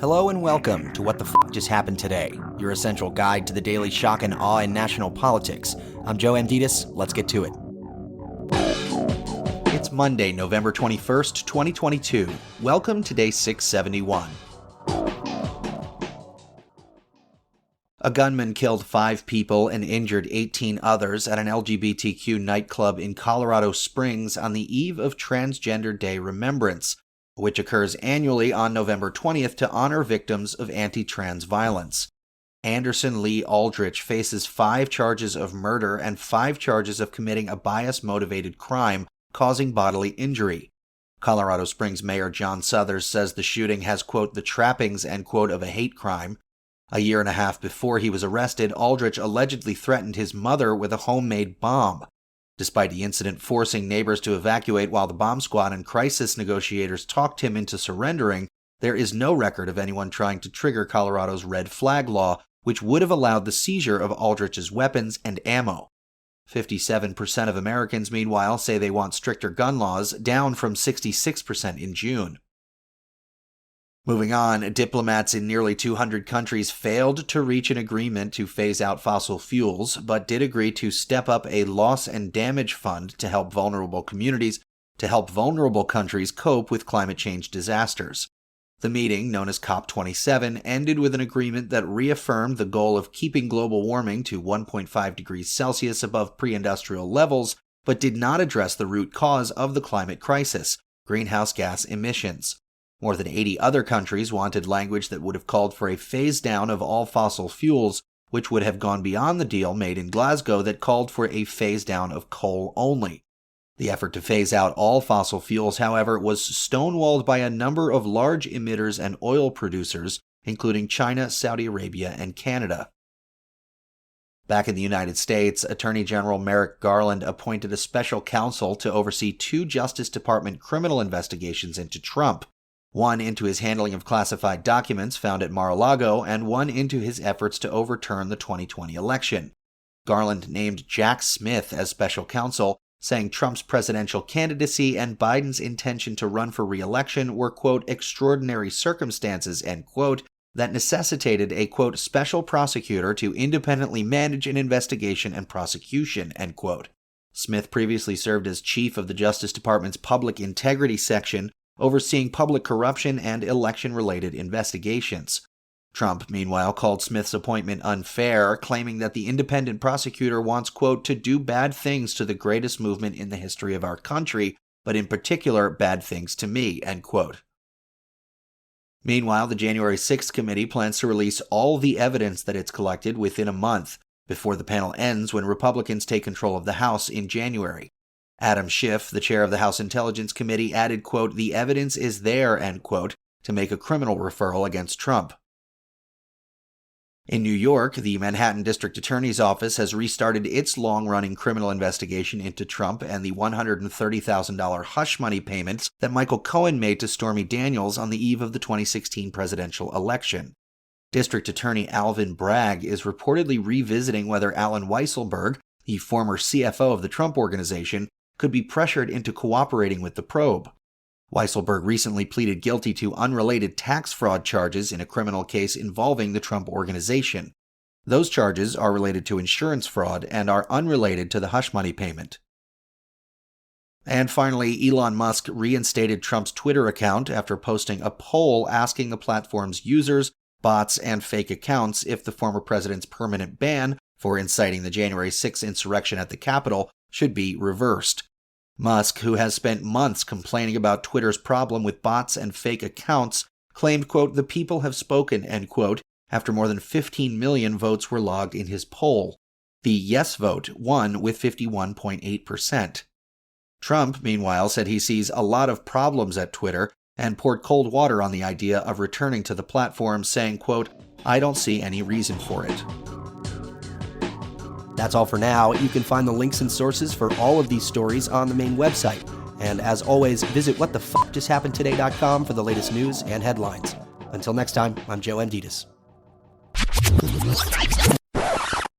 Hello and welcome to What the F*** Just Happened Today, your essential guide to the daily shock and awe in national politics. I'm Joe Amditis. Let's get to it. It's Monday, November 21st, 2022. Welcome to day 671. A gunman killed 5 people and injured 18 others at an LGBTQ nightclub in Colorado Springs on the eve of Transgender Day Remembrance, which occurs annually on November 20th to honor victims of anti-trans violence. Anderson Lee Aldrich faces 5 charges of murder and 5 charges of committing a bias-motivated crime causing bodily injury. Colorado Springs Mayor John Suthers says the shooting has, quote, the trappings, end quote, of a hate crime. A year and a half before he was arrested, Aldrich allegedly threatened his mother with a homemade bomb. Despite the incident forcing neighbors to evacuate while the bomb squad and crisis negotiators talked him into surrendering, there is no record of anyone trying to trigger Colorado's red flag law, which would have allowed the seizure of Aldrich's weapons and ammo. 57% of Americans, meanwhile, say they want stricter gun laws, down from 66% in June. Moving on, diplomats in nearly 200 countries failed to reach an agreement to phase out fossil fuels, but did agree to step up a loss and damage fund to help vulnerable countries cope with climate change disasters. The meeting, known as COP27, ended with an agreement that reaffirmed the goal of keeping global warming to 1.5 degrees Celsius above pre-industrial levels, but did not address the root cause of the climate crisis, greenhouse gas emissions. More than 80 other countries wanted language that would have called for a phase-down of all fossil fuels, which would have gone beyond the deal made in Glasgow that called for a phase-down of coal only. The effort to phase out all fossil fuels, however, was stonewalled by a number of large emitters and oil producers, including China, Saudi Arabia, and Canada. Back in the United States, Attorney General Merrick Garland appointed a special counsel to oversee 2 Justice Department criminal investigations into Trump. One into his handling of classified documents found at Mar-a-Lago, and one into his efforts to overturn the 2020 election. Garland named Jack Smith as special counsel, saying Trump's presidential candidacy and Biden's intention to run for re-election were, quote, extraordinary circumstances, end quote, that necessitated a, quote, special prosecutor to independently manage an investigation and prosecution, end quote. Smith previously served as chief of the Justice Department's Public Integrity Section, overseeing public corruption and election-related investigations. Trump, meanwhile, called Smith's appointment unfair, claiming that the independent prosecutor wants, quote, to do bad things to the greatest movement in the history of our country, but in particular, bad things to me, end quote. Meanwhile, the January 6th committee plans to release all the evidence that it's collected within a month, before the panel ends when Republicans take control of the House in January. Adam Schiff, the chair of the House Intelligence Committee, added, quote, the evidence is there, end quote, to make a criminal referral against Trump. In New York, the Manhattan District Attorney's Office has restarted its long-running criminal investigation into Trump and the $130,000 hush money payments that Michael Cohen made to Stormy Daniels on the eve of the 2016 presidential election. District Attorney Alvin Bragg is reportedly revisiting whether Alan Weisselberg, the former CFO of the Trump Organization, could be pressured into cooperating with the probe. Weisselberg recently pleaded guilty to unrelated tax fraud charges in a criminal case involving the Trump Organization. Those charges are related to insurance fraud and are unrelated to the hush money payment. And finally, Elon Musk reinstated Trump's Twitter account after posting a poll asking the platform's users, bots, and fake accounts if the former president's permanent ban for inciting the January 6th insurrection at the Capitol should be reversed. Musk, who has spent months complaining about Twitter's problem with bots and fake accounts, claimed, quote, the people have spoken, end quote, after more than 15 million votes were logged in his poll. The yes vote won with 51.8%. Trump, meanwhile, said he sees a lot of problems at Twitter and poured cold water on the idea of returning to the platform, saying, quote, I don't see any reason for it. That's all for now. You can find the links and sources for all of these stories on the main website. And as always, visit whatthefjusthappenedtoday.com for the latest news and headlines. Until next time, I'm Joe Amditis.